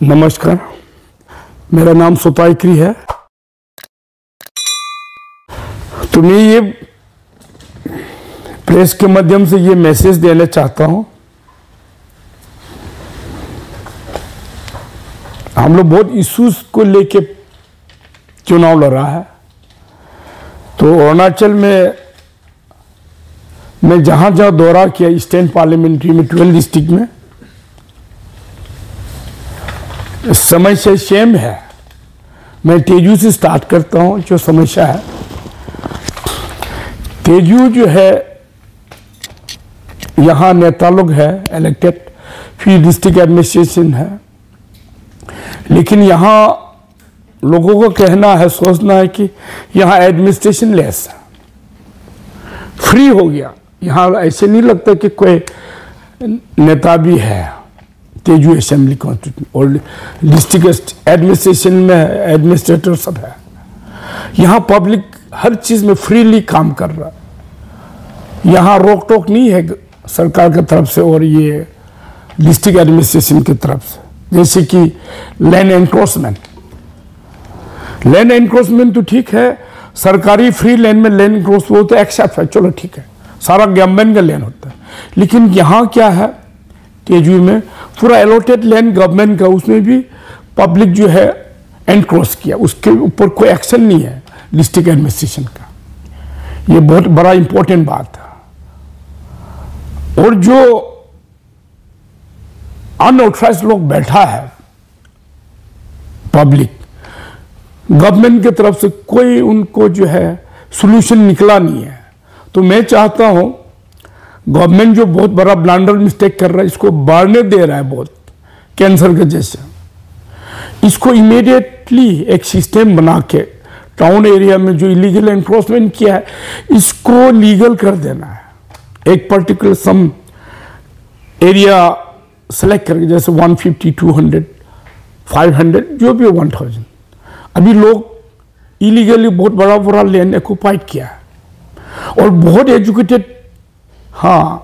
नमस्कार, मेरा नाम सोताइक्री है। तो मैं ये प्रेस के माध्यम से ये मैसेज देना चाहता हूं। हम लोग बहुत इश्यूज को लेके चुनाव लड़ रहा है। तो अरुणाचल में मैं जहां जहां दौरा किया ईस्टर्न पार्लियामेंट्री में 12 डिस्ट्रिक्ट में, समस्या सेम है। मैं तेजू से स्टार्ट करता हूं। जो समस्या है, तेजू जो है यहाँ नेता लोग है इलेक्टेड, फिर डिस्ट्रिक्ट एडमिनिस्ट्रेशन है, लेकिन यहाँ लोगों को कहना है, सोचना है कि यहाँ एडमिनिस्ट्रेशन लेस फ्री हो गया। यहाँ ऐसे नहीं लगता कि कोई नेता भी है तेजू असेंबली कॉन्स्टिट्यूशन और डिस्ट्रिक्ट एडमिनिस्ट्रेशन में एडमिनिस्ट्रेटर सब है। यहाँ पब्लिक हर चीज में फ्रीली काम कर रहा है। यहाँ रोक टोक नहीं है सरकार की तरफ से और ये डिस्ट्रिक्ट एडमिनिस्ट्रेशन की तरफ से। जैसे कि लैंड एनक्रोचमेंट तो ठीक है, सरकारी फ्री लैंड में लैंड एनक्रोच वो तो एक्सेप्ट है, चलो ठीक है, सारा गवर्नमेंट का लैंड होता है। लेकिन यहाँ क्या है, तेजू में पूरा एलोटेड लैंड गवर्नमेंट का, उसमें भी पब्लिक जो है एनक्रोच किया, उसके ऊपर कोई एक्शन नहीं है डिस्ट्रिक्ट एडमिनिस्ट्रेशन का। ये बहुत बड़ा इंपॉर्टेंट बात है। और जो अनऑथराइज्ड लोग बैठा है पब्लिक, गवर्नमेंट की तरफ से कोई उनको जो है सॉल्यूशन निकला नहीं है। तो मैं चाहता हूं गवर्नमेंट जो बहुत बड़ा ब्लंडर मिस्टेक कर रहा है, इसको बढ़ने दे रहा है बहुत कैंसर के जैसे, इसको इमीडिएटली एक सिस्टम बना के टाउन एरिया में जो इलीगल एनक्रोचमेंट किया है इसको लीगल कर देना है। एक पर्टिकुलर सम एरिया सेलेक्ट करके, जैसे 150, 200, 500 जो भी 1000। अभी लोग इलीगली बहुत बड़ा बड़ा लैंड ऑक्युपाइड किया है और बहुत एजुकेटेड, हाँ,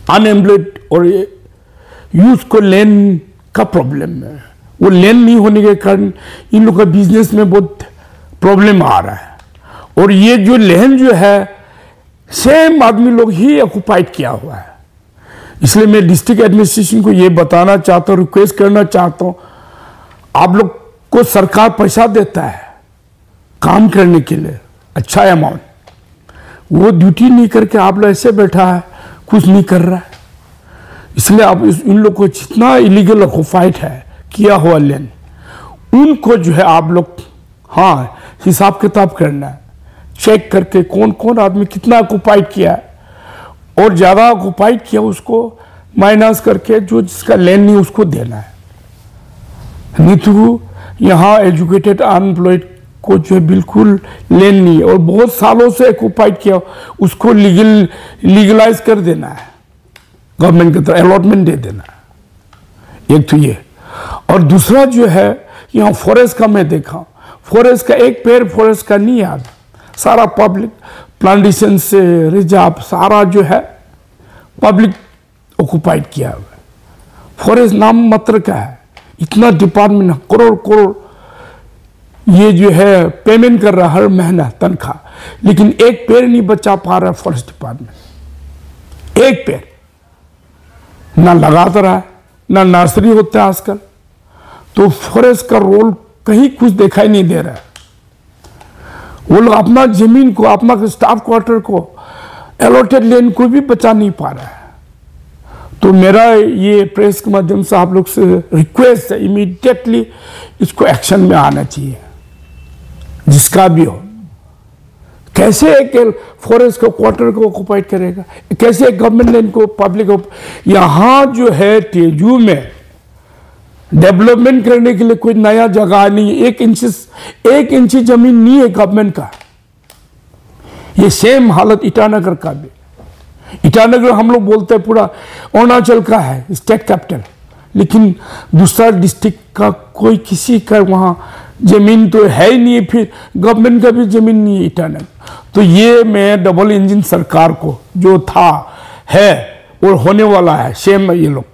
अनएम्प्लॉयड और यूथ को लैंड का प्रॉब्लम है। वो लैंड नहीं होने के कारण इन लोगों का बिजनेस में बहुत प्रॉब्लम आ रहा है। और ये जो लैंड जो है सेम आदमी लोग ही ऑक्युपाइड किया हुआ है। इसलिए मैं डिस्ट्रिक्ट एडमिनिस्ट्रेशन को ये बताना चाहता हूँ, रिक्वेस्ट करना चाहता हूँ, आप लोग को सरकार पैसा देता है काम करने के लिए, अच्छा अमाउंट, वो ड्यूटी नहीं करके आप लोग ऐसे बैठा है, कुछ नहीं कर रहा है। इसलिए आप इन लोग को जितना इलीगल ऑक्युपाइड है किया हुआ लैंड, उनको जो है आप लोग, हाँ, हिसाब किताब करना है, चेक करके कौन कौन आदमी कितना ऑक्युपाइड किया है, और ज़्यादा ऑक्युपाइड किया उसको माइनस करके जो जिसका लैंड नहीं उसको देना है। नहीं तो यहाँ एजुकेटेड अनएम्प्लॉयड को जो है बिल्कुल लैंड नहीं है और बहुत सालों से ऑक्युपाइड किया, उसको लीगलाइज कर देना है, गवर्नमेंट की तरफ अलॉटमेंट दे देना है। एक तो ये, और दूसरा जो है यहाँ फॉरेस्ट का मैं देखा, फॉरेस्ट का एक पेड़ फॉरेस्ट का नहीं याद, सारा पब्लिक प्लांटेशन से रिजर्व सारा जो है पब्लिक ऑक्युपाइड किया हुआ है। फॉरेस्ट नाम मात्र का है, इतना डिपार्टमेंट करोड़ करोड़ ये जो है पेमेंट कर रहा है हर महीना तनख्वाह, लेकिन एक पेड़ नहीं बचा पा रहा है फॉरेस्ट डिपार्टमेंट। एक पेड़ ना लगाता रहा है, ना नर्सरी होता है आजकल। तो फॉरेस्ट का रोल कहीं कुछ दिखाई नहीं दे रहा है। वो लोग अपना जमीन को, अपना स्टाफ क्वार्टर को, अलॉटेड लैंड को भी बचा नहीं पा रहा है। तो मेरा ये प्रेस के माध्यम से आप लोग से रिक्वेस्ट है, इमीडिएटली इसको एक्शन में आना चाहिए, जिसका भी हो। कैसे एक फॉरेस्ट को क्वार्टर को ऑक्युपाइड करेगा, कैसे एक गवर्नमेंट लैंड को पब्लिक को। यहाँ जो है तेजू में डेवलपमेंट करने के लिए कोई नया जगह नहीं है, 1 इंच जमीन नहीं है गवर्नमेंट का। ये सेम हालत ईटानगर का भी। ईटानगर हम लोग बोलते हैं पूरा अरुणाचल का है, स्टेट कैपिटल, लेकिन दूसरा डिस्ट्रिक्ट का कोई किसी का वहाँ जमीन तो है ही नहीं, फिर गवर्नमेंट का भी जमीन नहीं है ईटानगर। तो ये मैं डबल इंजन सरकार को जो था है और होने वाला है सेम ये लोग,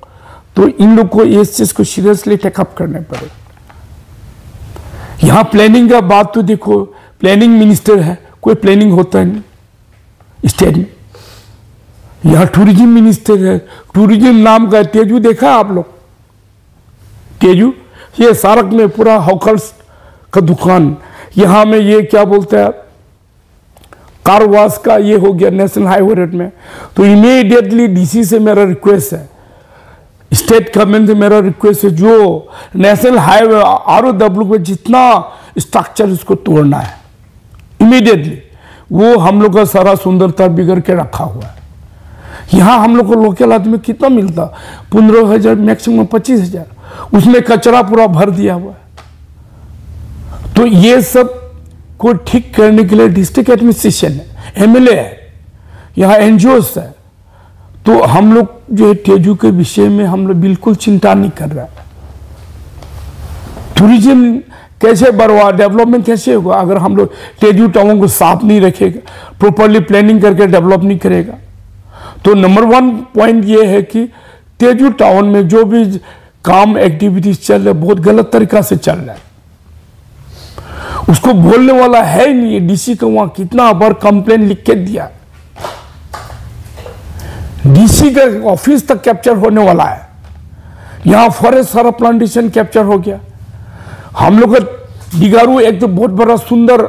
तो इन लोग को इस चीज को सीरियसली टेकअप करने पड़े। यहां प्लानिंग का बात तो देखो, प्लानिंग मिनिस्टर है, कोई प्लानिंग होता नहीं स्टेट में। यहां टूरिज्म मिनिस्टर है, टूरिज्म नाम का तेजू देखा आप लोग? तेजू ये सड़क में पूरा हॉकर्स का दुकान, यहां में ये क्या बोलते हैं कार वॉश का ये हो गया नेशनल हाईवे रोड में। तो इमीडिएटली डीसी से मेरा रिक्वेस्ट है, स्टेट गवर्नमेंट से मेरा रिक्वेस्ट है, जो नेशनल हाईवे ROW में जितना स्ट्रक्चर उसको तोड़ना है इमीडिएटली, वो हम लोग का सारा सुंदरता बिगड़ के रखा हुआ है। यहाँ हम लोग को लोकल आदमी कितना मिलता, 15,000 मैक्सिमम 25,000, उसमें कचरा पूरा भर दिया हुआ है। तो ये सब को ठीक करने के लिए डिस्ट्रिक्ट एडमिनिस्ट्रेशन है, MLA है, यहाँ NGOs है। तो हम लोग जो है तेजू के विषय में हम लोग बिल्कुल चिंता नहीं कर रहा है। टूरिज्म कैसे बढ़वा, डेवलपमेंट कैसे होगा अगर हम लोग तेजू टाउन को साफ नहीं रखेगा, प्रॉपरली प्लानिंग करके डेवलप नहीं करेगा। तो नंबर 1 पॉइंट ये है कि तेजू टाउन में जो भी काम एक्टिविटीज चल रहा है बहुत गलत तरीका से चल रहा है, उसको बोलने वाला है ही नहीं। डीसी को वहां कितना बार कंप्लेन लिख के दिया, डीसी का ऑफिस तक कैप्चर होने वाला है। यहां फॉरेस्ट सारा प्लांटेशन कैप्चर हो गया। हम लोग का डिगारू एक तो बहुत बड़ा सुंदर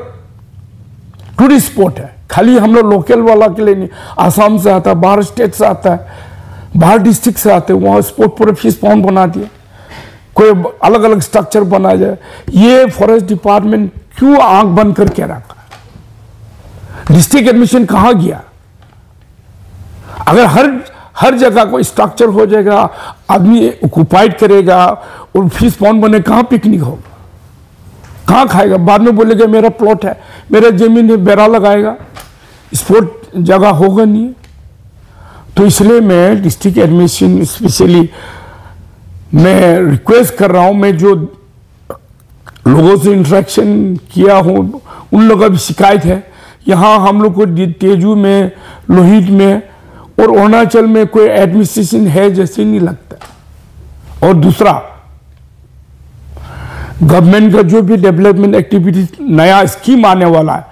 टूरिस्ट स्पॉट है, खाली हम लोग लोकल वाला के लिए नहीं, आसाम से आता है, बाहर स्टेट से आता है, बाहर डिस्ट्रिक्ट से आते हैं, वहां स्पॉट पूरे फिश पॉन्ड बना दिया, कोई अलग अलग स्ट्रक्चर बनाया जाए। ये फॉरेस्ट डिपार्टमेंट क्यों आंख बंद करके रखा? डिस्ट्रिक्ट एडमिशन कहां गया? अगर हर जगह को स्ट्रक्चर हो जाएगा, आदमी ऑक्युपाइड करेगा और फिश पॉन्ड बने, कहां पिकनिक होगा, कहां खाएगा? बाद में बोलेगा मेरा प्लॉट है, मेरा जमीन है, बेरा लगाएगा, स्पॉट जगह होगा नहीं। तो इसलिए मैं डिस्ट्रिक्ट एडमिनिस्ट्रेशन स्पेशली मैं रिक्वेस्ट कर रहा हूं, मैं जो लोगों से इंटरेक्शन किया हूं उन लोगों की शिकायत है, यहां हम लोग को तेजू में, लोहित में और अरुणाचल में कोई एडमिनिस्ट्रेशन है जैसे नहीं लगता। और दूसरा, गवर्नमेंट का जो भी डेवलपमेंट एक्टिविटी नया स्कीम आने वाला है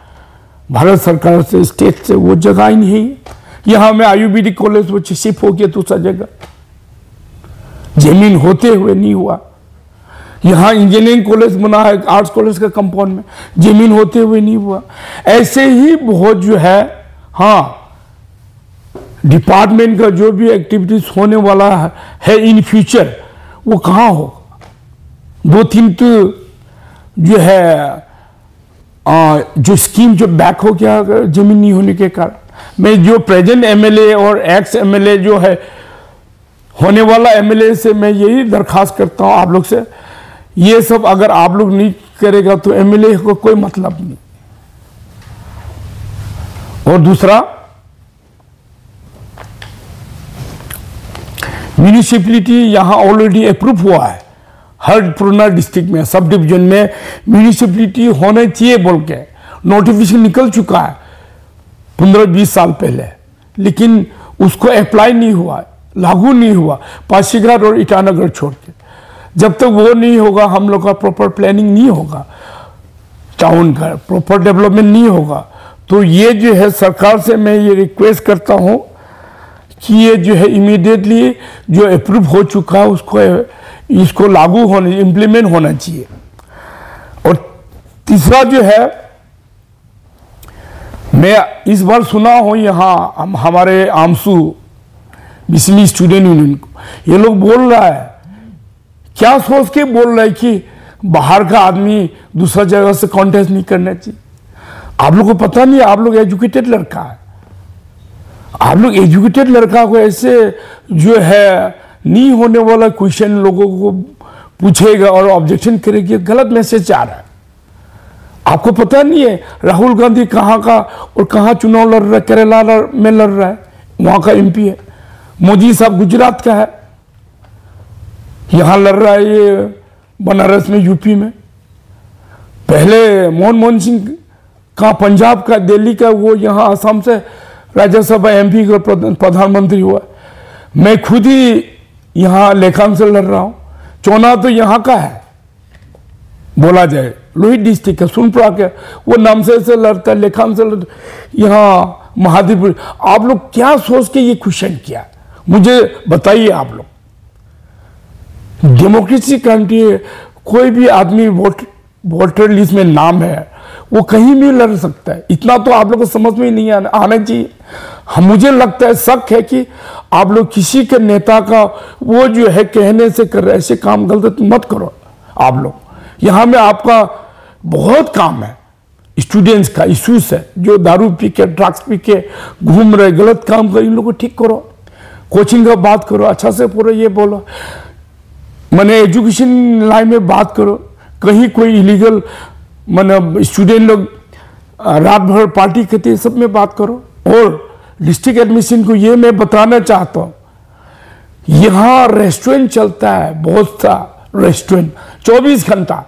भारत सरकार से, स्टेट से, वो जगह ही नहीं है। यहां में IUBD कॉलेज वो शिफ्ट हो गया दूसरा जगह, जमीन होते हुए नहीं हुआ। यहां इंजीनियरिंग कॉलेज बना है आर्ट्स कॉलेज का कंपाउंड में, जमीन होते हुए नहीं हुआ। ऐसे ही बहुत जो है, हाँ डिपार्टमेंट का जो भी एक्टिविटीज होने वाला है इन फ्यूचर, वो कहां होगा? 2-3 तो जो है जो स्कीम जो बैक हो गया जमीन नहीं होने के कारण। मैं जो प्रेजेंट MLA और एक्स MLA जो है, होने वाला MLA से मैं यही दरखास्त करता हूं आप लोग से, ये सब अगर आप लोग नहीं करेगा तो MLA को कोई मतलब नहीं। और दूसरा, म्यूनिसिपैलिटी यहां ऑलरेडी अप्रूव हुआ है, हर पूर्णा डिस्ट्रिक्ट में सब डिवीजन में म्यूनिसिपैलिटी होने चाहिए बोल के नोटिफिकेशन निकल चुका है 15-20 साल पहले, लेकिन उसको अप्लाई नहीं हुआ, लागू नहीं हुआ, पासीघाट और ईटानगर छोड़ के। जब तक वो नहीं होगा, हम लोग का प्रॉपर प्लानिंग नहीं होगा, टाउन का प्रॉपर डेवलपमेंट नहीं होगा। तो ये जो है सरकार से मैं ये रिक्वेस्ट करता हूं कि ये जो है इमीडिएटली जो अप्रूव हो चुका है उसको इसको लागू होने, इम्प्लीमेंट होना चाहिए। और तीसरा जो है, मैं इस बार सुना हूं यहाँ हमारे आमसू बिस्मी स्टूडेंट यूनियन को, ये लोग बोल रहा है, क्या सोच के बोल रहा है कि बाहर का आदमी दूसरा जगह से कॉन्टेस्ट नहीं करना चाहिए। आप लोग को पता नहीं, आप लोग एजुकेटेड लड़का है, आप लोग एजुकेटेड लड़का को ऐसे जो है नहीं होने वाला क्वेश्चन लोगों को पूछेगा और ऑब्जेक्शन करेगी, गलत मैसेज आ रहा है। आपको पता नहीं है राहुल गांधी कहाँ का और कहाँ चुनाव लड़ रहा है? केरला में लड़ रहा है, वहां का MP है। मोदी साहब गुजरात का है, यहां लड़ रहा है ये बनारस में, UP में। पहले मनमोहन सिंह का पंजाब का, दिल्ली का, वो यहां असम से राज्यसभा MP का प्रधानमंत्री हुआ। मैं खुद ही यहाँ लेखाम से लड़ रहा हूँ। चौना तो यहाँ का है, बोला जाए लोहित डिस्ट्रिक्ट का, सुनपुरा के, वो नामसाई से लड़ता है, लेखाम से लड़ता, यहाँ महादेवपुर। आप लोग क्या सोच के ये क्वेश्चन किया, मुझे बताइए। आप लोग डेमोक्रेसी कंट्री है, कोई भी आदमी वोटर लिस्ट में नाम है वो कहीं भी लड़ सकता है। इतना तो आप लोग को समझ में ही नहीं आना चाहिए। मुझे लगता है, शक है कि आप लोग किसी के नेता का वो जो है कहने से कर रहे, ऐसे काम गलत मत करो। आप लोग यहाँ में आपका बहुत काम है, स्टूडेंट्स का इश्यूज है, जो दारू पी के ड्रग्स पी के घूम रहे, गलत काम कर, इन लोगों को ठीक करो, कोचिंग का बात करो, अच्छा से पूरा ये बोलो, मैंने एजुकेशन लाइन में बात करो। कहीं कोई इलीगल मैंने स्टूडेंट लोग रात भर पार्टी करते, सब में बात करो। और डिस्ट्रिक्ट एडमिशन को ये मैं बताना चाहता हूँ, यहाँ रेस्टोरेंट चलता है, बहुत सा रेस्टोरेंट 24 घंटा।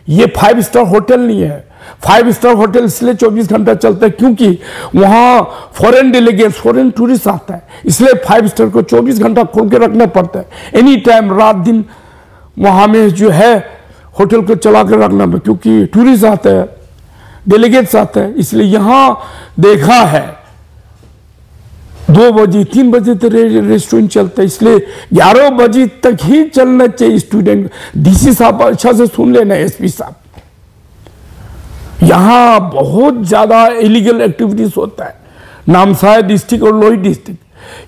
ये 5 स्टार होटल नहीं है। 5 स्टार होटल इसलिए 24 घंटा चलता है क्योंकि वहाँ फॉरेन डेलीगेट्स, फॉरेन टूरिस्ट आता है, इसलिए 5 स्टार को 24 घंटा खोल के रखना पड़ता है। एनी टाइम, रात दिन वहाँ में जो है होटल को चला कर रखना पड़ता है, क्योंकि टूरिस्ट आते हैं, डेलीगेट्स आते हैं। इसलिए यहाँ देखा है 2 बजे 3 बजे तक रेस्टोरेंट चलता है, इसलिए 11 बजे तक ही चलना चाहिए। स्टूडेंट डीसी साहब अच्छा से सुन लेना, एसपी साहब, यहाँ बहुत ज्यादा इलीगल एक्टिविटीज होता है। नामसाई डिस्ट्रिक्ट और लोहित डिस्ट्रिक्ट,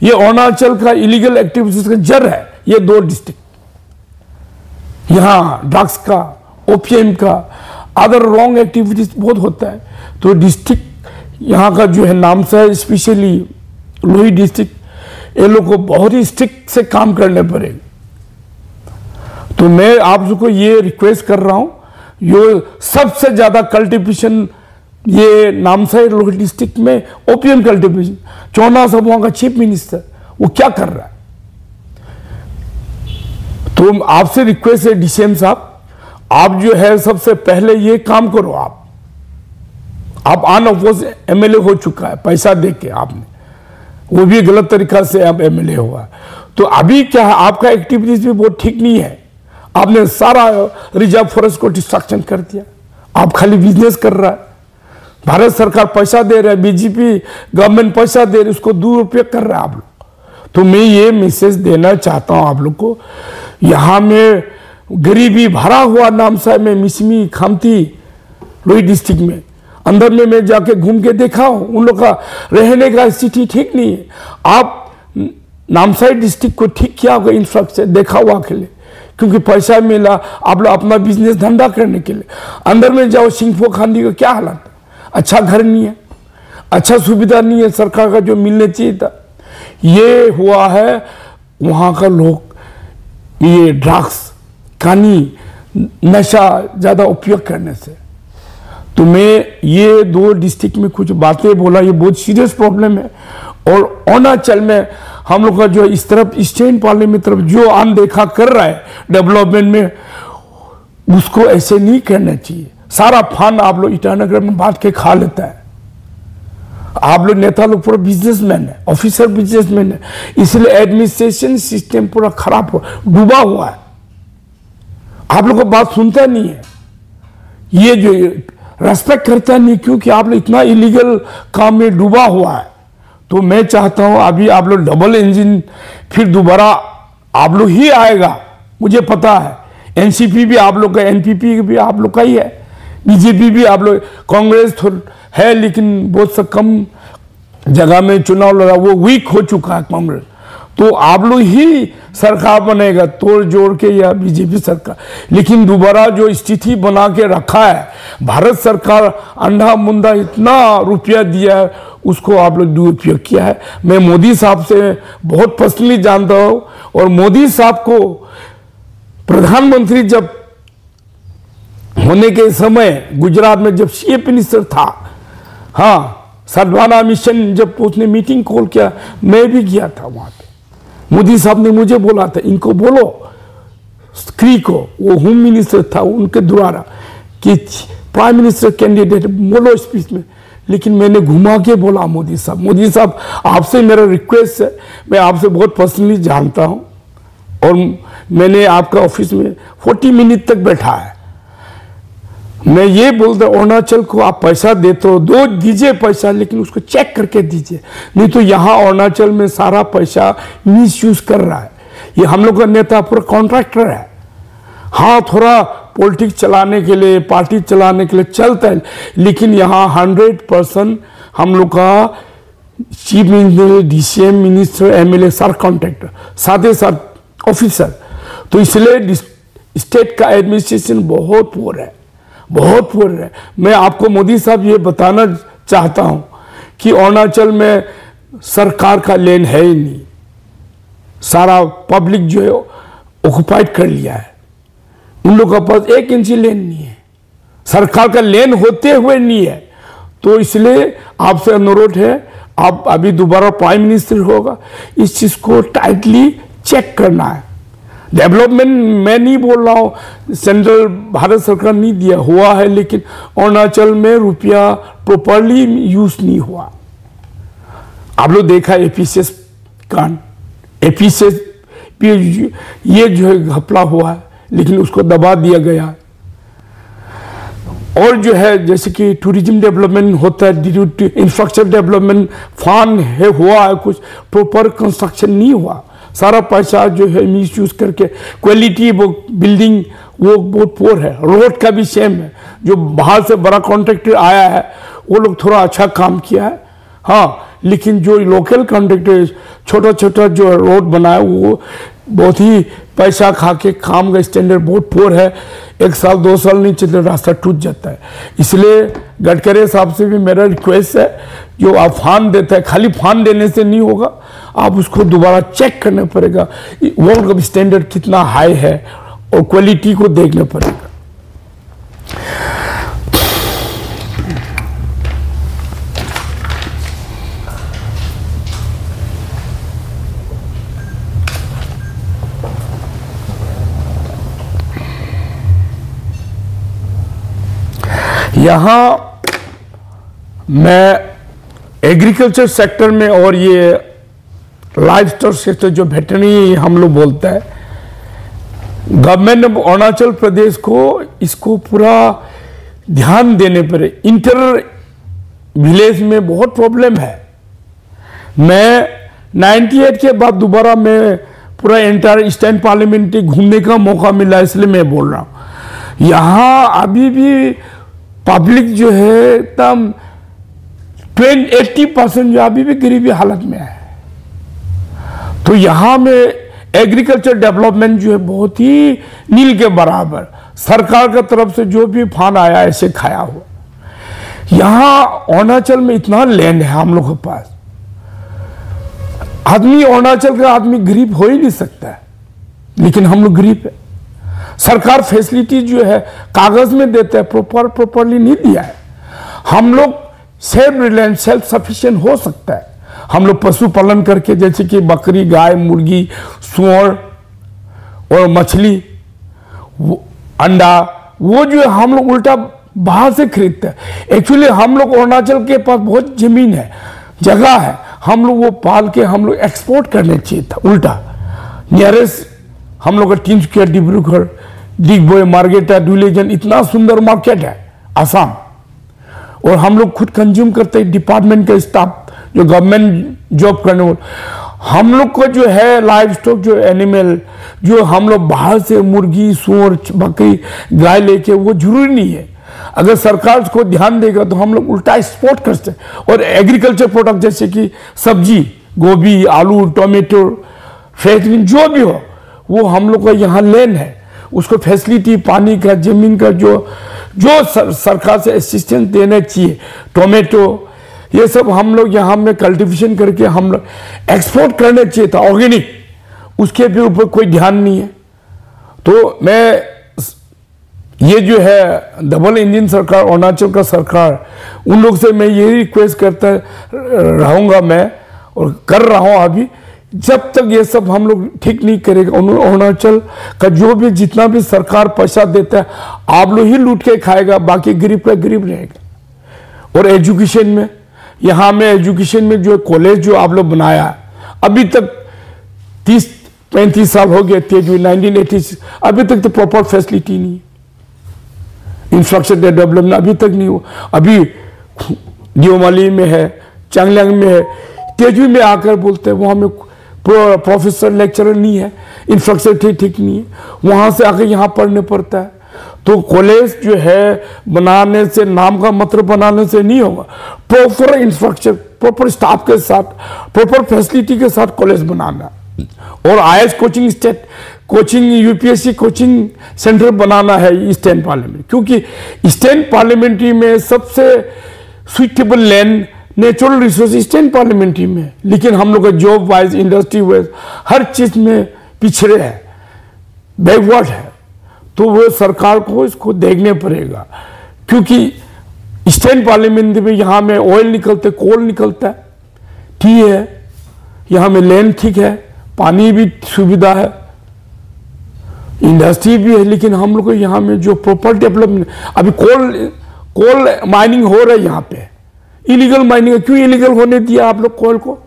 ये अरुणाचल का इलीगल एक्टिविटीज का जड़ है, ये 2 डिस्ट्रिक्ट। यहाँ ड्रग्स का, ओपीएम का, अदर रॉन्ग एक्टिविटीज बहुत होता है। तो डिस्ट्रिक्ट यहाँ का जो है नामसाई, स्पेशली लोहित डिस्ट्रिक्ट, ये लोग को बहुत ही स्ट्रिक्ट से काम करने पड़ेगा। तो मैं आप सबको ये रिक्वेस्ट कर रहा हूँ, यो सबसे ज्यादा कल्टिवेशन ये नामसाई लोहित डिस्ट्रिक्ट में ओपीएम कल्टिवेशन। चौना साहब वहां का चीफ मिनिस्टर, वो क्या कर रहा है? तो आपसे रिक्वेस्ट है डीसीएम साहब, आप जो है सबसे पहले ये काम करो। आप अनअपोज एमएलए हो चुका है, पैसा देके आपने, वो भी गलत तरीका से आप एमएलए हुआ। तो अभी क्या है, आपका एक्टिविटीज भी बहुत ठीक नहीं है। आपने सारा रिजर्व फॉरेस्ट को डिस्ट्रक्शन कर दिया, आप खाली बिजनेस कर रहा है। भारत सरकार पैसा दे रहा है, बीजेपी गवर्नमेंट पैसा दे रही है, उसको दुरुपयोग कर रहा है आप लोग। तो मैं ये मैसेज देना चाहता हूं आप लोग को, यहाँ में गरीबी भरा हुआ नामसाई में, मिसमी, खामती, लोहित डिस्ट्रिक्ट में, अंदर में मैं जाके घूम के देखा हूं, उन लोग का रहने का स्थिति ठीक नहीं है। आप नामसाई डिस्ट्रिक्ट को ठीक किया होगा, इंफ्रास्ट्रक्चर देखा हुआ के लिए, क्योंकि पैसा मिला आप लोग अपना बिजनेस धंधा करने के लिए। अंदर में जाओ, सिंगफो खांडी का क्या हालत है, अच्छा घर नहीं है, अच्छा सुविधा नहीं है सरकार का जो मिलने चाहिए था। ये हुआ है वहाँ का लोग ये ड्रग्स, कानी, नशा ज़्यादा उपयोग करने से। तो मैं ये 2 डिस्ट्रिक्ट में कुछ बातें बोला, ये बहुत सीरियस प्रॉब्लम है। और अरुणाचल में हम लोग का जो इस तरफ ईस्टर्न पार्लियामेंट तरफ जो अनदेखा कर रहा है डेवलपमेंट में, उसको ऐसे नहीं करना चाहिए। सारा फंड आप लोग ईटानगर में बांट के खा लेता है। आप लोग नेता लोग पूरा बिजनेसमैन है, ऑफिसर बिजनेसमैन है, इसलिए एडमिनिस्ट्रेशन सिस्टम पूरा खराब हो, डूबा हुआ है। आप लोग को बात सुनता नहीं है, ये जो रेस्पेक्ट करता नहीं, क्योंकि आप लोग इतना इलीगल काम में डूबा हुआ है। तो मैं चाहता हूं अभी आप लोग डबल इंजन फिर दोबारा आप लोग ही आएगा, मुझे पता है। एनसीपी भी आप लोग का, एनपीपी भी आप लोग का ही है, बीजेपी भी आप लोग, कांग्रेस है लेकिन बहुत सा कम जगह में चुनाव लड़ा, वो वीक हो चुका है कांग्रेस। तो आप लोग ही सरकार बनेगा तोड़ जोड़ के, या बीजेपी सरकार। लेकिन दोबारा जो स्थिति बना के रखा है भारत सरकार, अंधा मुंडा इतना रुपया दिया है, उसको आप लोग दुरुपयोग किया है। मैं मोदी साहब से बहुत पर्सनली जानता हूं, और मोदी साहब को प्रधानमंत्री जब होने के समय गुजरात में जब चीफ मिनिस्टर था, हाँ, सरदाना मिशन जब उसने मीटिंग कॉल किया, मैं भी गया था वहां पे। मोदी साहब ने मुझे बोला था, इनको बोलो स्त्री को, वो होम मिनिस्टर था उनके द्वारा, कि प्राइम मिनिस्टर कैंडिडेट बोलो स्पीच में। लेकिन मैंने घुमा के बोला मोदी साहब, मोदी साहब आपसे मेरा रिक्वेस्ट है, मैं आपसे बहुत पर्सनली जानता हूं, और मैंने आपका ऑफिस में 40 मिनट तक बैठा है। मैं ये बोलता अरुणाचल को आप पैसा देते हो, दो दीजिए पैसा, लेकिन उसको चेक करके दीजिए, नहीं तो यहाँ अरुणाचल में सारा पैसा मिसयूज कर रहा है। ये हम लोग का नेता पूरा कॉन्ट्रैक्टर है। हाँ, थोड़ा पॉलिटिक्स चलाने के लिए, पार्टी चलाने के लिए चलता है, लेकिन यहाँ 100% हम लोग का chief minister, DCM minister, MLA सारा कॉन्ट्रैक्टर, साथ ही साथ ऑफिसर। तो इसलिए स्टेट का एडमिनिस्ट्रेशन बहुत पुअर है, बहुत पुअर है। मैं आपको मोदी साहब ये बताना चाहता हूँ कि अरुणाचल में सरकार का लेन है ही नहीं, सारा पब्लिक जो है ऑक्युपाइड कर लिया है। उन लोगों के पास 1 इंच लेन नहीं है, सरकार का लेन होते हुए नहीं है। तो इसलिए आपसे अनुरोध है, आप अभी दोबारा प्राइम मिनिस्टर होगा, इस चीज को टाइटली चेक करना है। डेवलपमेंट मैं नहीं बोल रहा हूँ, सेंट्रल भारत सरकार नहीं दिया हुआ है, लेकिन अरुणाचल में रुपया प्रॉपरली यूज नहीं हुआ। आप लोग देखा APCS कांड, APCS ये जो है घपला हुआ है, लेकिन उसको दबा दिया गया। और जो है जैसे कि टूरिज्म डेवलपमेंट होता है, इंफ्रास्ट्रक्चर डेवलपमेंट फंड है, हुआ है, कुछ प्रॉपर कंस्ट्रक्शन नहीं हुआ, सारा पैसा जो है मिस यूज करके क्वालिटी वो बिल्डिंग वो बहुत पोर है। रोड का भी सेम है, जो बाहर से बड़ा कॉन्ट्रैक्टर आया है वो लोग थोड़ा अच्छा काम किया है, हाँ, लेकिन जो लोकल कॉन्ट्रैक्टर छोटा छोटा जो रोड बनाया वो बहुत ही पैसा खा के, काम का स्टैंडर्ड बहुत पोर है। 1 साल 2 साल नहीं चलते रास्ता टूट जाता है। इसलिए गडकरी साहब से भी मेरा रिक्वेस्ट है, जो आप फांड देते हैं, खाली फांड देने से नहीं होगा, आप उसको दोबारा चेक करना पड़ेगा, वर्ल्ड का स्टैंडर्ड कितना हाई है और क्वालिटी को देखना पड़ेगा। यहाँ मैं एग्रीकल्चर सेक्टर में और ये लाइफ स्टॉक सेक्टर जो वेटरनरी हम लोग बोलते हैं, गवर्नमेंट ऑफ अरुणाचल प्रदेश को इसको पूरा ध्यान देने पर, इंटर विलेज में बहुत प्रॉब्लम है। मैं 98 के बाद दोबारा मैं पूरा एंटायर ईस्टर्न पार्लियामेंट घूमने का मौका मिला, इसलिए मैं बोल रहा हूँ। यहाँ अभी भी पब्लिक जो है एकदम 80% जो अभी भी गरीबी हालत में है। तो यहाँ में एग्रीकल्चर डेवलपमेंट जो है बहुत ही नील के बराबर, सरकार की तरफ से जो भी फंड आया ऐसे खाया हुआ। यहाँ अरुणाचल में इतना लैंड है हम लोग के पास, आदमी अरुणाचल का आदमी गरीब हो ही नहीं सकता है, लेकिन हम लोग गरीब है। सरकार फैसिलिटी जो है कागज में देते हैं, प्रॉपरली नहीं दिया है। हम लोग सेल्फ रिलायंस, सेल्फ सफिशिएंट हो सकता है। हम लोग पशुपालन करके, जैसे कि बकरी, गाय, मुर्गी, सूअर और मछली, अंडा, वो जो है हम लोग उल्टा बाहर से खरीदते हैं। एक्चुअली हम लोग अरुणाचल के पास बहुत जमीन है, जगह है, हम लोग वो पाल के हम लोग एक्सपोर्ट करने चाहिए था। उल्टा नियरेस्ट हम लोग का तिनसुकिया, डिब्रूगढ़, डिगबोई, मार्गेटा, दुलेजन, इतना सुंदर मार्केट है आसाम, और हम लोग खुद कंज्यूम करते हैं। डिपार्टमेंट का स्टाफ जो गवर्नमेंट जॉब करने वाले, हम लोग को जो है लाइव स्टॉक जो एनिमल जो हम लोग बाहर से मुर्गी, सूअर, बकरी, गाय लेके, वो जरूरी नहीं है। अगर सरकार को ध्यान देगा तो हम लोग उल्टा एक्सपोर्ट कर सकते। और एग्रीकल्चर प्रोडक्ट जैसे कि सब्जी, गोभी, आलू, टोमेटो, फ्रेंचबीन, जो भी हो, वो हम लोग का यहाँ लैंड है, उसको फैसिलिटी, पानी का, जमीन का जो सरकार से असिस्टेंस देना चाहिए, टोमेटो, ये सब हम लोग यहाँ में कल्टीवेशन करके हम लोग एक्सपोर्ट करना चाहिए था ऑर्गेनिक, उसके भी ऊपर कोई ध्यान नहीं है। तो मैं ये जो है डबल इंजन सरकार, अरुणाचल का सरकार, उन लोग से मैं यही रिक्वेस्ट करता रहूँगा मैं, और कर रहा हूँ अभी, जब तक ये सब हम लोग ठीक नहीं करेगा, अरुणाचल का जो भी जितना भी सरकार पैसा देता है आप लोग ही लूट के खाएगा, बाकी गरीब का गरीब रहेगा। और एजुकेशन में, यहाँ में एजुकेशन में जो कॉलेज जो आप लोग बनाया, अभी तक 35 साल हो गए तेजू 1980 अभी तक तो प्रॉपर फैसिलिटी नहीं, इंफ्रास्ट्रक्चर डेवलपमेंट अभी तक नहीं हुआ। अभी दियोमाली में है, चांगलांग में है, तेजू में आकर बोलते हैं वहाँ में प्रोफेसर लेक्चरर नहीं है, इंफ्रास्ट्रक्चर ठीक नहीं है, वहाँ से आकर यहाँ पढ़ने पड़ता है। तो कॉलेज जो है बनाने से, नाम का मतलब बनाने से नहीं होगा, प्रॉपर इंफ्रास्ट्रक्चर, प्रॉपर स्टाफ के साथ, प्रॉपर फैसिलिटी के साथ कॉलेज बनाना और IAS coaching, state coaching, UPSC coaching centre बनाना है ईस्टर्न पार्लियामेंट, क्योंकि ईस्टर्न पार्लियामेंट्री में सबसे suitable land natural resource eastern parliamentary में, लेकिन हम लोग का जॉब वाइज, इंडस्ट्री वाइज हर चीज में पिछड़े है, बैकवर्ड है। तो वो सरकार को इसको देखने पड़ेगा, क्योंकि ईस्टर्न पार्लियामेंट में यहाँ में ऑयल निकलते, कोल निकलता है, ठीक है, यहाँ में लैंड ठीक है, पानी भी सुविधा है, इंडस्ट्री भी है, लेकिन हम लोग को यहाँ में जो प्रॉपर डेवलपमेंट, अभी कोल माइनिंग हो रहा है यहाँ पे, इलीगल माइनिंग। क्यों इलीगल होने दिया आप लोग कोल को?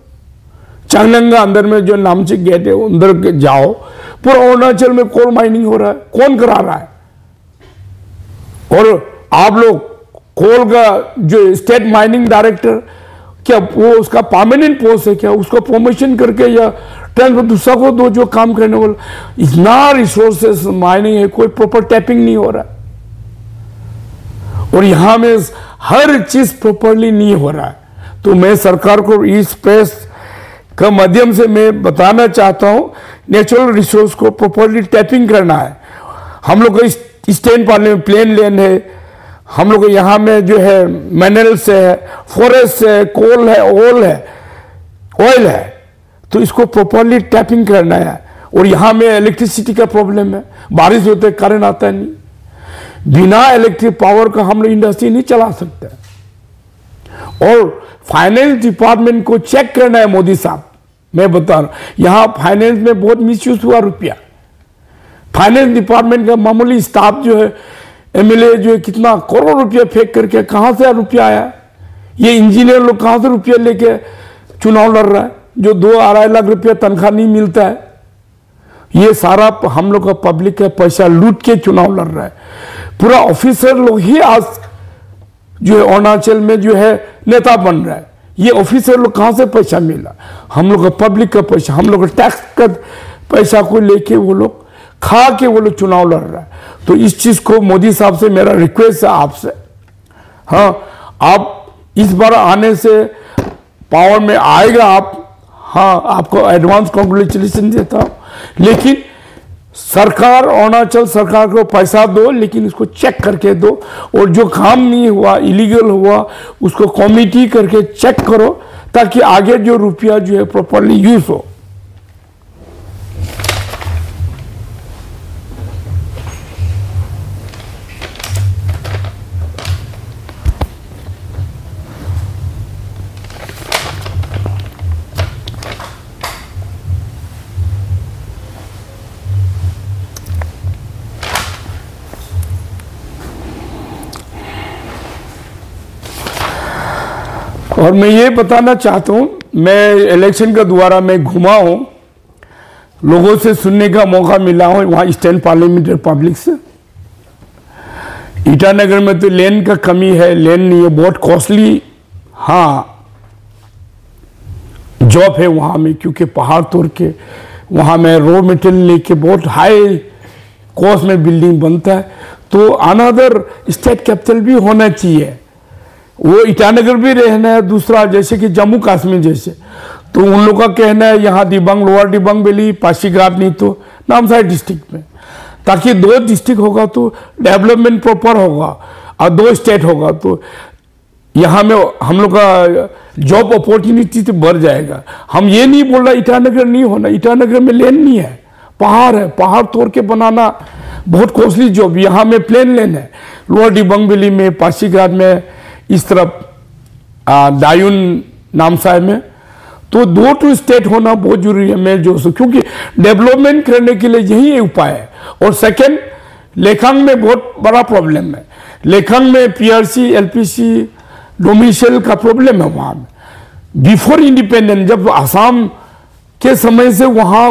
चांगलांगा अंदर में जो नामची गेट है अंदर जाओ, पूरा अरुणाचल में कोल माइनिंग हो रहा है, कौन करा रहा है? और आप लोग कोल का जो स्टेट माइनिंग डायरेक्टर, क्या वो उसका परमानेंट पोस्ट है क्या? उसको प्रमोशन करके या ट्रांसफर दूसरा को दो जो काम करने वाला। इतना रिसोर्सेस माइनिंग है, कोई प्रॉपर टैपिंग नहीं हो रहा, और यहां में हर चीज प्रॉपरली नहीं हो रहा है। तो मैं सरकार को इस प्रेस का माध्यम से मैं बताना चाहता हूं, नेचुरल रिसोर्स को प्रॉपरली टैपिंग करना है। हम लोग का ईस्टर्न पार्लियामेंट प्लेन लैंड है, हम लोग यहाँ में जो है मिनरल्स है, फॉरेस्ट है, कोल है, ऑयल है, तो इसको प्रॉपरली टैपिंग करना है। और यहाँ में इलेक्ट्रिसिटी का प्रॉब्लम है, बारिश होते करंट आता नहीं, बिना इलेक्ट्रिक पावर का हम लोग इंडस्ट्री नहीं चला सकते। और फाइनेंस डिपार्टमेंट को चेक करना है मोदी साहब, मैं बता रहा हूं यहाँ फाइनेंस में बहुत मिसयूज हुआ रुपया। फाइनेंस डिपार्टमेंट का मामूली स्टाफ जो है, एमएलए जो है कितना करोड़ रुपया फेंक करके, कहां से रुपया आया? ये इंजीनियर लोग कहां से रुपया लेके चुनाव लड़ रहा है, जो 2-2.5 लाख रुपया तनख्वाह नहीं मिलता है? ये सारा हम लोग का पब्लिक का पैसा लूट के चुनाव लड़ रहा है। पूरा ऑफिसर लोग ही आज जो है अरुणाचल में जो है नेता बन रहा है। ये ऑफिसर लोग कहां से पैसा मिला? हम लोग का पब्लिक का पैसा, हम लोग का टैक्स का पैसा को लेके वो लोग खा के वो लोग चुनाव लड़ रहा है। तो इस चीज को मोदी साहब से मेरा रिक्वेस्ट है आपसे, हाँ आप इस बार आने से पावर में आएगा आप, हाँ आपको एडवांस कांग्रेचुलेशन देता हूं, लेकिन सरकार, अरुणाचल सरकार को पैसा दो, लेकिन इसको चेक करके दो, और जो काम नहीं हुआ, इलीगल हुआ, उसको कमिटी करके चेक करो, ताकि आगे जो रुपया जो है प्रॉपरली यूज हो। और मैं ये बताना चाहता हूं, मैं इलेक्शन का द्वारा मैं घुमा हूं, लोगों से सुनने का मौका मिला हूं वहां ईस्टर्न पार्लियामेंट पब्लिक से। ईटानगर में तो लैंड का कमी है, लैंड नहीं है, बहुत कॉस्टली हाँ जॉब है वहां में, क्योंकि पहाड़ तोड़ के वहां में रॉ मटेरियल लेके बहुत हाई कॉस्ट में बिल्डिंग बनता है। तो अनदर स्टेट कैपिटल भी होना चाहिए, वो ईटानगर भी रहना है, दूसरा जैसे कि जम्मू कश्मीर जैसे, तो उन लोगों का कहना है यहाँ दिबांग, लोअर दिबांग वैली, पासीघाट, नहीं तो नामसाई डिस्ट्रिक्ट में, ताकि 2 डिस्ट्रिक्ट होगा तो डेवलपमेंट प्रॉपर होगा, और 2 स्टेट होगा तो यहाँ में हम लोग का जॉब अपॉर्चुनिटी तो बढ़ जाएगा। हम ये नहीं बोल रहा ईटानगर नहीं होना, ईटानगर में लैंड नहीं है, पहाड़ है, पहाड़ तोड़ के बनाना बहुत कॉस्टली जॉब। यहाँ में प्लेन लैंड है, लोअर दिबांग वैली में, पासीघाट में, इस तरफ दायून नामसाई में, तो 2 स्टेट होना बहुत जरूरी है। मैं जो क्योंकि डेवलपमेंट करने के लिए यही उपाय है। और सेकंड, लेखांग में बहुत बड़ा प्रॉब्लम है, लेखांग में पीआरसी, एलपीसी, डोमिसाइल का प्रॉब्लम है वहां में। बिफोर इंडिपेंडेंस, जब आसाम के समय से वहां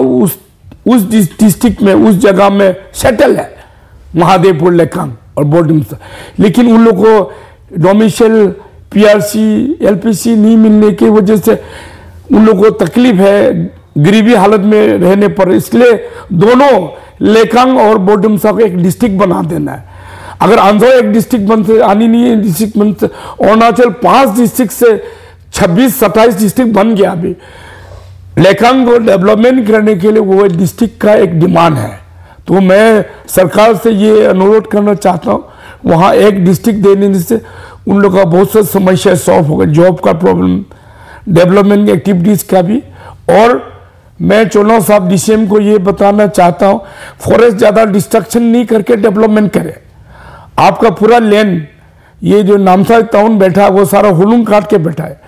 उस डिस्ट्रिक्ट में, उस जगह में सेटल है, महादेवपुर, लेकांग और बोडुमसा। लेकिन उन लोगों को डोमिसाइल, पीआरसी, एलपीसी नहीं मिलने की वजह से उन लोगों को तकलीफ है, गरीबी हालत में रहने पर। इसलिए दोनों लेकांग और बोडुमसा को एक डिस्ट्रिक्ट बना देना है। अगर आंध्र एक डिस्ट्रिक्ट बनते, आनी नहीं है डिस्ट्रिक्ट बनते, अरुणाचल 5 डिस्ट्रिक्ट से 26-27 डिस्ट्रिक्ट बन गया। अभी लेकांग को डेवलपमेंट करने के लिए वो डिस्ट्रिक्ट का एक डिमांड है। तो मैं सरकार से ये अनुरोध करना चाहता हूँ, वहाँ एक डिस्ट्रिक्ट देने से उन लोगों का बहुत सा समस्या सॉल्व होगा, जॉब का प्रॉब्लम, डेवलपमेंट एक्टिविटीज़ का भी। और मैं चुनाव साहब डीसीएम को ये बताना चाहता हूँ, फॉरेस्ट ज़्यादा डिस्ट्रक्शन नहीं करके डेवलपमेंट करे। आपका पूरा लैंड, ये जो नामसाई टाउन बैठा है वो सारा हुलुंग काट के बैठा है।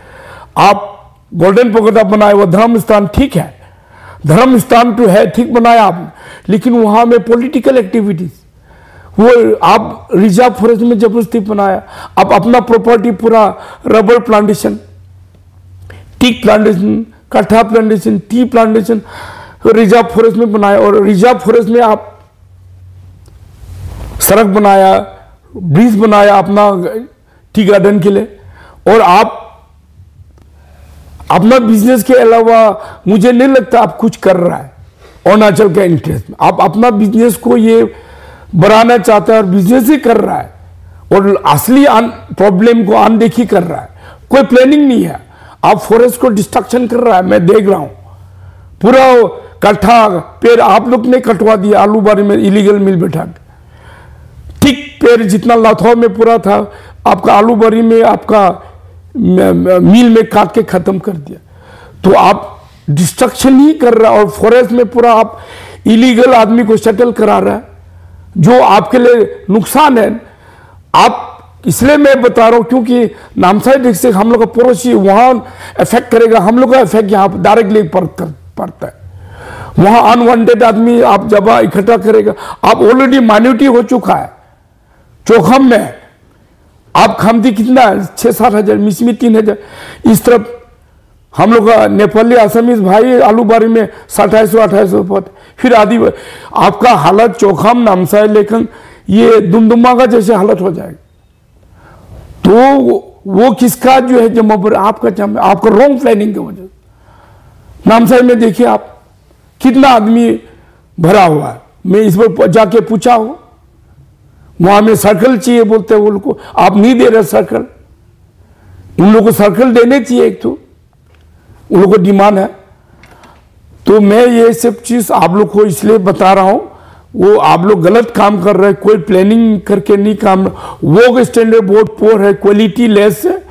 आप गोल्डन पगोडा बनाए, वो धर्म स्थान ठीक है, धर्म स्थान तो है, ठीक बनाया आप, लेकिन वहाँ में पॉलिटिकल एक्टिविटीज, वो आप रिजर्व फॉरेस्ट में जबरदस्ती बनाया। आप अपना प्रॉपर्टी पूरा रबर प्लांटेशन, टीक प्लांटेशन, कट्ठा plantation, tea plantation reserve forest में बनाया। और रिजर्व फॉरेस्ट में आप सड़क बनाया, ब्रिज बनाया अपना टी गार्डन के लिए। और आप अपना बिजनेस के अलावा मुझे नहीं लगता आप कुछ कर रहा है अरुणाचल के इंटरेस्ट में। आप अपना बिजनेस को ये बढ़ाना चाहता है और बिजनेस ही कर रहा है, और असली प्रॉब्लम को अनदेखी कर रहा है। कोई प्लानिंग नहीं है, आप फॉरेस्ट को डिस्ट्रक्शन कर रहा है। मैं देख रहा हूं पूरा कट्ठा पेड़ आप लोग ने कटवा दिया आलूबारी में, इलीगल मिल बैठा के। ठीक पेड़ जितना लाथौर में पूरा था, आपका आलूबारी में, आपका मिल में काट के खत्म कर दिया। तो आप डिस्ट्रक्शन ही कर रहा है, और फॉरेस्ट में पूरा आप इलीगल आदमी को सेटल करा रहा है, जो आपके लिए नुकसान है। आप, इसलिए मैं बता रहा हूं क्योंकि नामसाई डिस्ट्रिक्ट हम लोग का पड़ोसी, वहां इफेक्ट करेगा, हम लोग का इफेक्ट यहाँ डायरेक्टली पड़ता है। वहां अनवांटेड आदमी आप जब इकट्ठा करेगा, आप ऑलरेडी माइनॉरिटी हो चुका है। चौखम में आप खामती कितना 6-7 हजार, मिसमी 3,000। इस तरफ हम लोग का नेपाली असमीज भाई आलूबारी में 2700-2800 पद, फिर आदि। आपका हालत चौखम, नामसाई, लेकिन ये दुमदुमा का जैसे हालत हो जाएगा। तो वो किसका जो है जमापुर, आपका रॉन्ग प्लानिंग की वजह से। नामसाई में देखिए आप कितना आदमी भरा हुआ है। मैं इस पर जाके पूछा हूं, वहां में सर्कल चाहिए बोलते हैं, उनको आप नहीं दे रहे सर्कल। उन लोगों को सर्कल देने चाहिए, एक तो उन लोगों को डिमांड है। तो मैं ये सब चीज आप लोग को इसलिए बता रहा हूं, वो आप लोग गलत काम कर रहे हैं, कोई प्लानिंग करके नहीं काम। वो स्टैंडर्ड बहुत पोर है, क्वालिटी लेस है,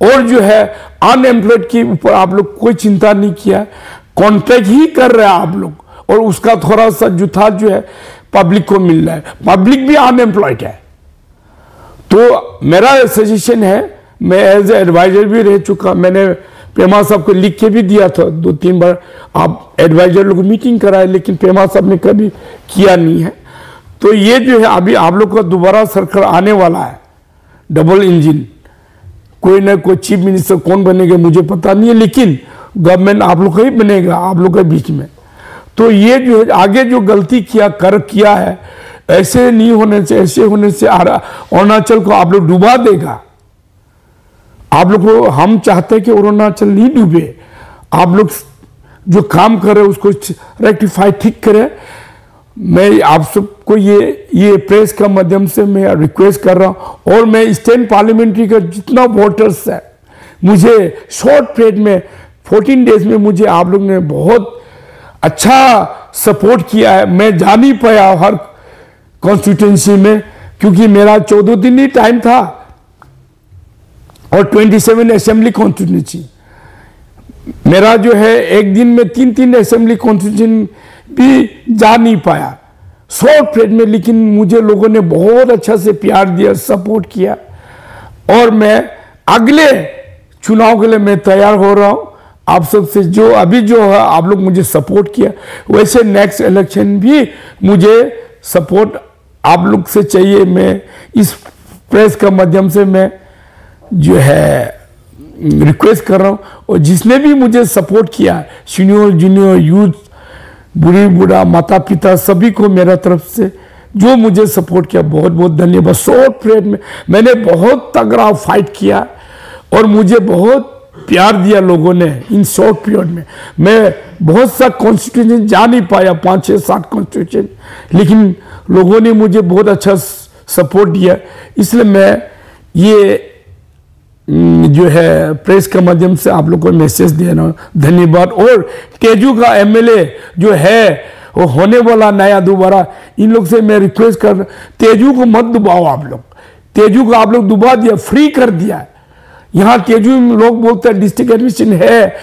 और जो है अनएम्प्लॉयड के ऊपर आप लोग कोई चिंता नहीं किया, कॉन्ट्रैक्ट ही कर रहे हैं आप लोग, और उसका थोड़ा सा जुथा जो है पब्लिक को मिल रहा है। पब्लिक भी अनएम्प्लॉयड है। तो मेरा सजेशन है, मैं एज एडवाइजर भी रह चुका, मैंने पेमा साहब को लिख के भी दिया था 2-3 बार, आप एडवाइजर लोग मीटिंग कराए, लेकिन पेमा साहब ने कभी किया नहीं है। तो ये जो है अभी आप लोग का दोबारा सरकार आने वाला है, डबल इंजन, कोई ना कोई चीफ मिनिस्टर कौन बनेगा मुझे पता नहीं है, लेकिन गवर्नमेंट आप लोग का ही बनेगा, आप लोग के बीच में। तो ये जो है आगे जो गलती किया है, ऐसे नहीं होने से, ऐसे होने से अरुणाचल को आप लोग डुबा देगा। आप लोग को हम चाहते हैं कि अरुणाचल नहीं डूबे। आप लोग जो काम कर रहे हैं उसको रेक्टिफाई, ठीक करें। मैं आप सबको ये प्रेस का माध्यम से मैं रिक्वेस्ट कर रहा हूं, और मैं स्टेट पार्लियामेंट्री का जितना वोटर्स है, मुझे शॉर्ट पीरियड में 14 डेज में मुझे आप लोग ने बहुत अच्छा सपोर्ट किया है। मैं जा नहीं पाया हर कॉन्स्टिट्यूंसी में, क्योंकि मेरा 14 दिन ही टाइम था, और 27 असेंबली कॉन्स्टिट्यूंसी मेरा जो है, एक दिन में 3 असेंबली कॉन्स्टिट्यूशन भी जा नहीं पाया शॉर्ट पीरियड में। लेकिन मुझे लोगों ने बहुत अच्छा से प्यार दिया, सपोर्ट किया, और मैं अगले चुनाव के लिए मैं तैयार हो रहा हूं। आप सबसे जो अभी जो है आप लोग मुझे सपोर्ट किया, वैसे नेक्स्ट इलेक्शन भी मुझे सपोर्ट आप लोग से चाहिए। मैं इस प्रेस का माध्यम से मैं जो है रिक्वेस्ट कर रहा हूं, और जिसने भी मुझे सपोर्ट किया, सीनियर जूनियर यूथ बुढ़ी बूढ़ा माता पिता सभी को मेरा तरफ से जो मुझे सपोर्ट किया बहुत बहुत धन्यवाद। शॉर्ट पीरियड में मैंने बहुत तगड़ा फाइट किया और मुझे बहुत प्यार दिया लोगों ने। इन शॉर्ट पीरियड में मैं बहुत सा कॉन्स्टिट्यूशन जा नहीं पाया, 5, 6, 7 कॉन्स्टिट्यूशन, लेकिन लोगों ने मुझे बहुत अच्छा सपोर्ट दिया। इसलिए मैं ये जो है प्रेस के माध्यम से आप लोगों को मैसेज देना धन्यवाद। और तेजू का एमएलए जो है वो होने वाला नया दोबारा, इन लोग से मैं रिक्वेस्ट कर, तेजू को मत दबाओ आप लोग। तेजू को आप लोग दबा दिया, फ्री कर दिया। यहाँ तेजू लोग बोलते हैं डिस्ट्रिक्ट एडमिनिस्ट्रेशन है,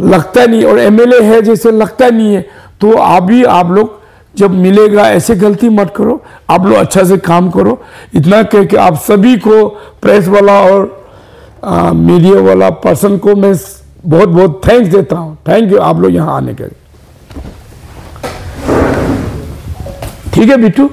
लगता नहीं, और एमएलए है जैसे लगता नहीं है। तो आप लोग जब मिलेगा ऐसे गलती मत करो, आप लोग अच्छा से काम करो। इतना कह के आप सभी को, प्रेस वाला और मीडिया वाला पर्सन को मैं बहुत बहुत थैंक्स देता हूँ। थैंक यू आप लोग यहाँ आने के लिए। ठीक है बिट्टू।